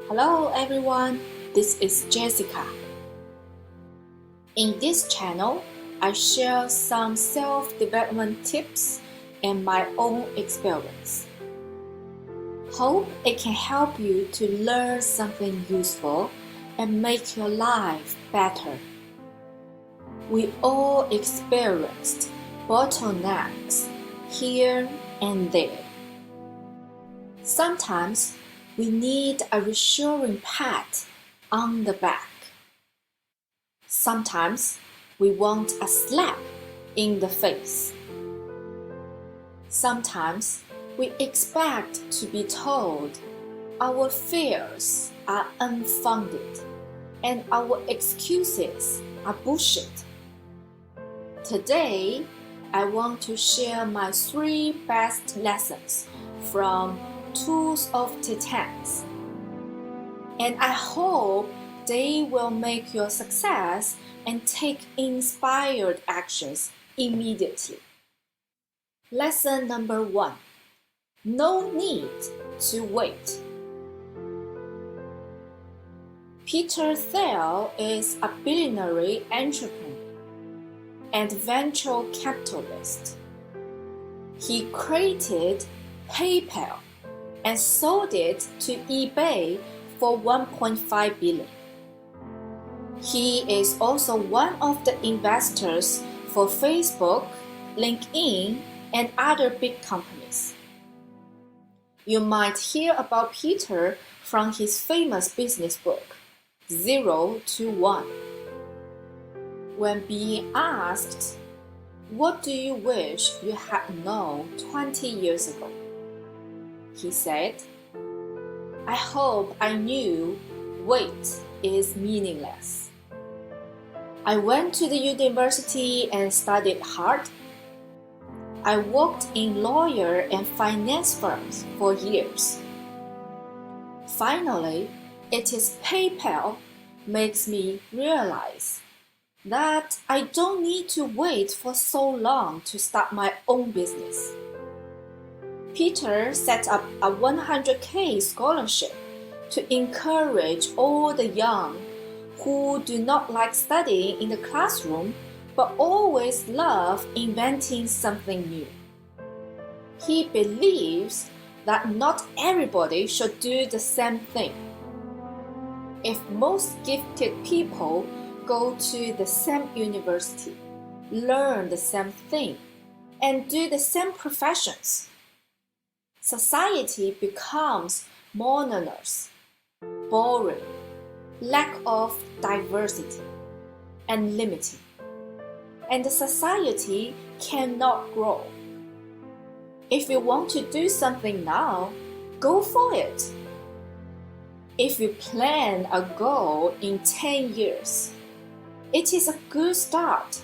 Hello everyone, this is Jessica. In this channel, I share some self-development tips and my own experience. Hope it can help you to learn something useful and make your life better. We all experienced bottlenecks here and there. Sometimes we need a reassuring pat on the back. Sometimes we want a slap in the face. Sometimes we expect to be told our fears are unfounded and our excuses are bullshit. Today, I want to share my 3 best lessons from Tools of Titans, and I hope they will make your success and take inspired actions immediately. Lesson number 1. No need to wait. Peter Thiel is a billionaire entrepreneur and venture capitalist. He created PayPal and sold it to eBay for $1.5 billion. He is also one of the investors for Facebook, LinkedIn, and other big companies. You might hear about Peter from his famous business book, 0 to 1. When being asked, "What do you wish you had known 20 years ago?" he said, "I hope I knew wait is meaningless. I went to the university and studied hard. I worked in lawyer and finance firms for years. Finally, it is PayPal makes me realize that I don't need to wait for so long to start my own business." Peter set up a 100K scholarship to encourage all the young who do not like studying in the classroom but always love inventing something new. He believes that not everybody should do the same thing. If most gifted people go to the same university, learn the same thing, and do the same professions, society becomes monotonous, boring, lack of diversity, and limiting, and the society cannot grow. If you want to do something now, go for it. If you plan a goal in 10 years, it is a good start.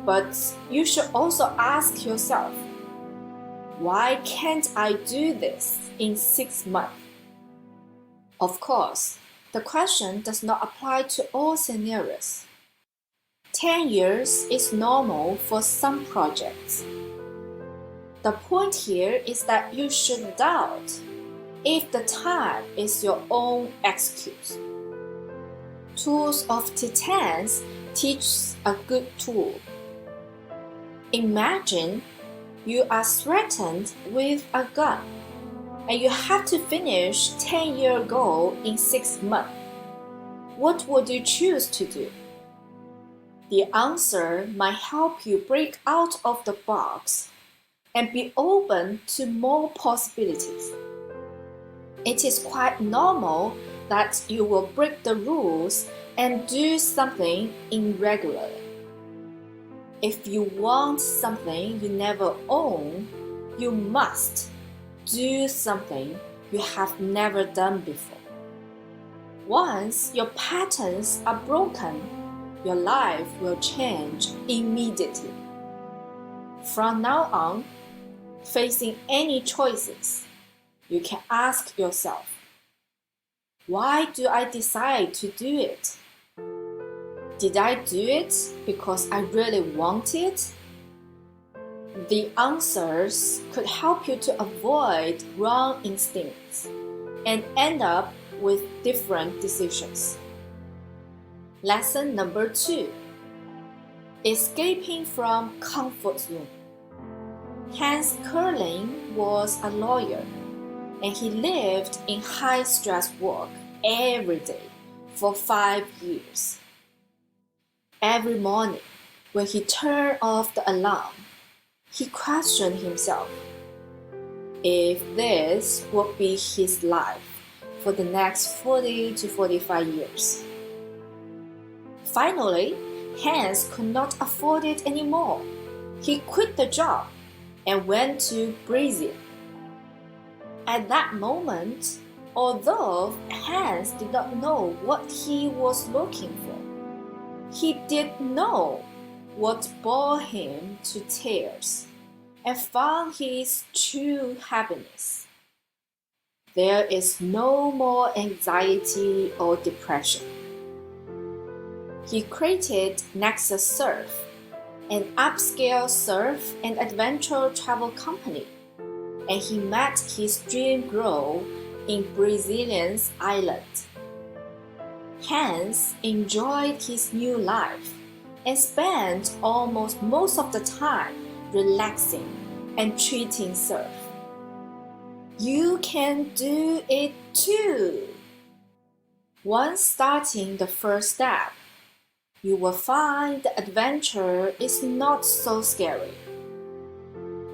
But you should also ask yourself, why can't I do this in 6 months? Of course, the question does not apply to all scenarios. 10 years is normal for some projects. The point here is that you should doubt if the time is your own excuse. Tools of Titans teaches a good tool. Imagine you are threatened with a gun and you have to finish 10-year goal in 6 months. What would you choose to do? The answer might help you break out of the box and be open to more possibilities. It is quite normal that you will break the rules and do something irregularly. If you want something you never own, you must do something you have never done before. Once your patterns are broken, your life will change immediately. From now on, facing any choices, you can ask yourself, why do I decide to do it? Did I do it because I really want it? The answers could help you to avoid wrong instincts and end up with different decisions. Lesson number 2. Escaping from comfort zone. Hans Curling was a lawyer, and he lived in high-stress work every day for 5 years. Every morning, when he turned off the alarm, he questioned himself if this would be his life for the next 40 to 45 years. Finally, Hans could not afford it anymore. He quit the job and went to Brazil. At that moment, although Hans did not know what he was looking for, he did know what brought him to tears and found his true happiness. There is no more anxiety or depression. He created Nexus Surf, an upscale surf and adventure travel company, and he met his dream girl in Brazilian island. Hans enjoyed his new life and spent almost most of the time relaxing and treating surf. You can do it too! Once starting the first step, you will find the adventure is not so scary.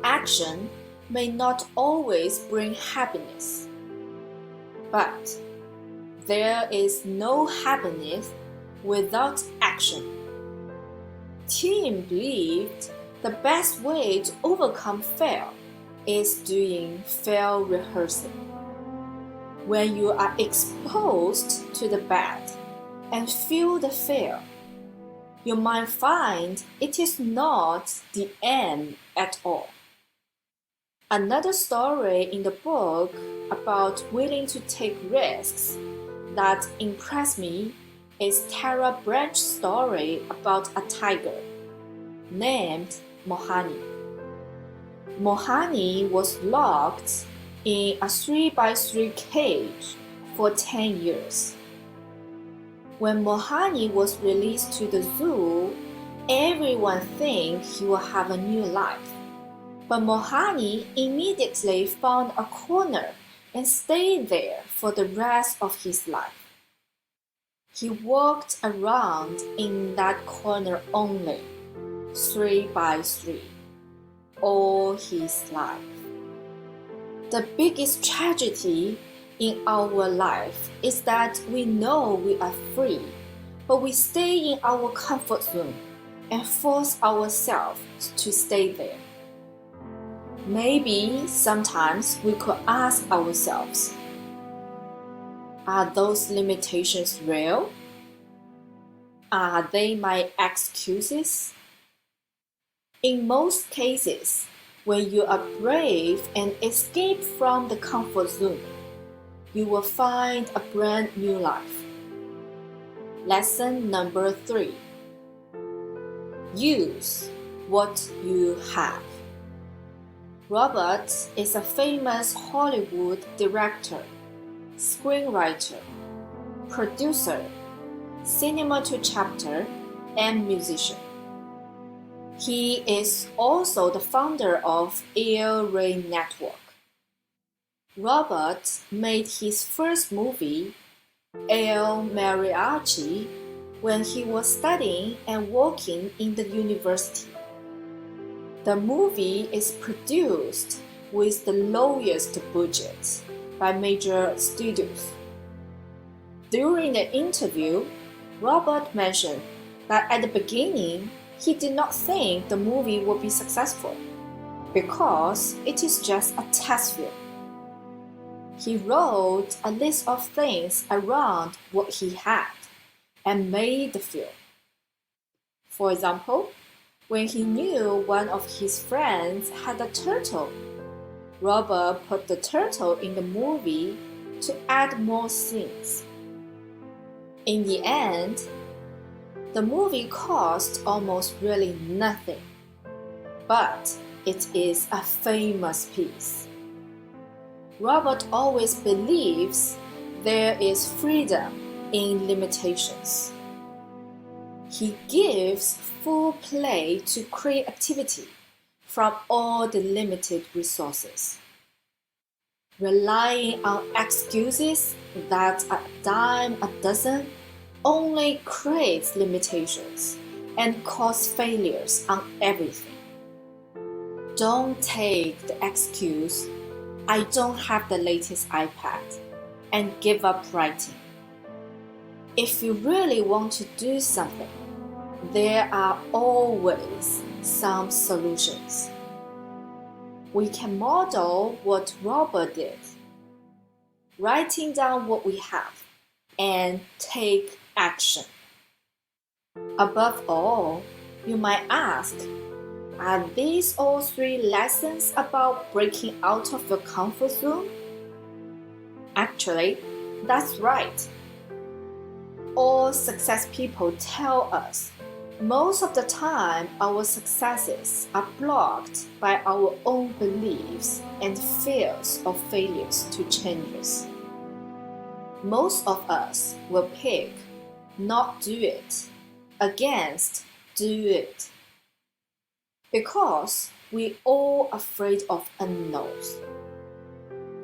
Action may not always bring happiness, but there is no happiness without action. Tim believed the best way to overcome fear is doing fear rehearsing. When you are exposed to the bad and feel the fear, you might find it is not the end at all. Another story in the book about willing to take risks that impressed me is Tara Branch's story about a tiger named Mohani. Mohani was locked in a 3x3 cage for 10 years. When Mohani was released to the zoo, everyone thinks he will have a new life. But Mohani immediately found a corner and stayed there for the rest of his life. He walked around in that corner only, 3x3, all his life. The biggest tragedy in our life is that we know we are free, but we stay in our comfort zone and force ourselves to stay there. Maybe sometimes we could ask ourselves, are those limitations real? Are they my excuses? In most cases, when you are brave and escape from the comfort zone, you will find a brand new life. Lesson number 3. Use what you have. Robert is a famous Hollywood director, screenwriter, producer, cinema to chapter, and musician. He is also the founder of Air Ray Network. Robert made his first movie, El Mariachi, when he was studying and working in the university. The movie is produced with the lowest budget by major studios. During the interview, Robert mentioned that at the beginning, he did not think the movie would be successful because it is just a test film. He wrote a list of things around what he had and made the film. For example, when he knew one of his friends had a turtle, Robert put the turtle in the movie to add more scenes. In the end, the movie cost almost really nothing, but it is a famous piece. Robert always believes There is freedom in limitations. He gives full play to creativity from all the limited resources. Relying on excuses that are a dime a dozen only creates limitations and causes failures on everything. Don't take the excuse, "I don't have the latest iPad," and give up writing. If you really want to do something, there are always some solutions. We can model what Robert did, writing down what we have and take action. Above all, you might ask, are these all 3 lessons about breaking out of your comfort zone? Actually, that's right. All success people tell us most of the time our successes are blocked by our own beliefs and fears of failures to change us. Most of us will pick not do it against do it because we're all afraid of unknowns.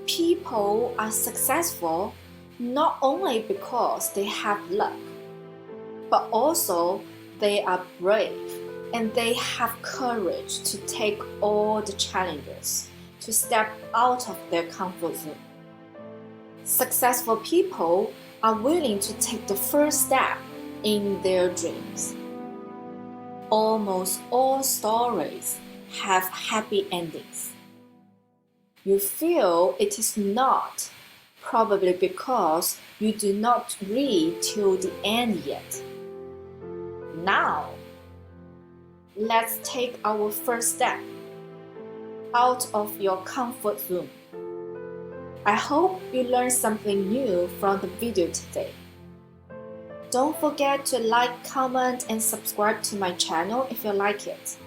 People are successful not only because they have luck, but also they are brave and they have courage to take all the challenges, to step out of their comfort zone. Successful people are willing to take the first step in their dreams. Almost all stories have happy endings. You feel it is not, probably because you do not read till the end yet. Now, let's take our first step out of your comfort zone. I hope you learned something new from the video today. Don't forget to like, comment, and subscribe to my channel if you like it.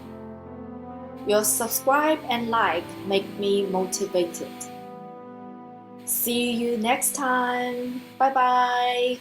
Your subscribe and like make me motivated. See you next time. Bye bye.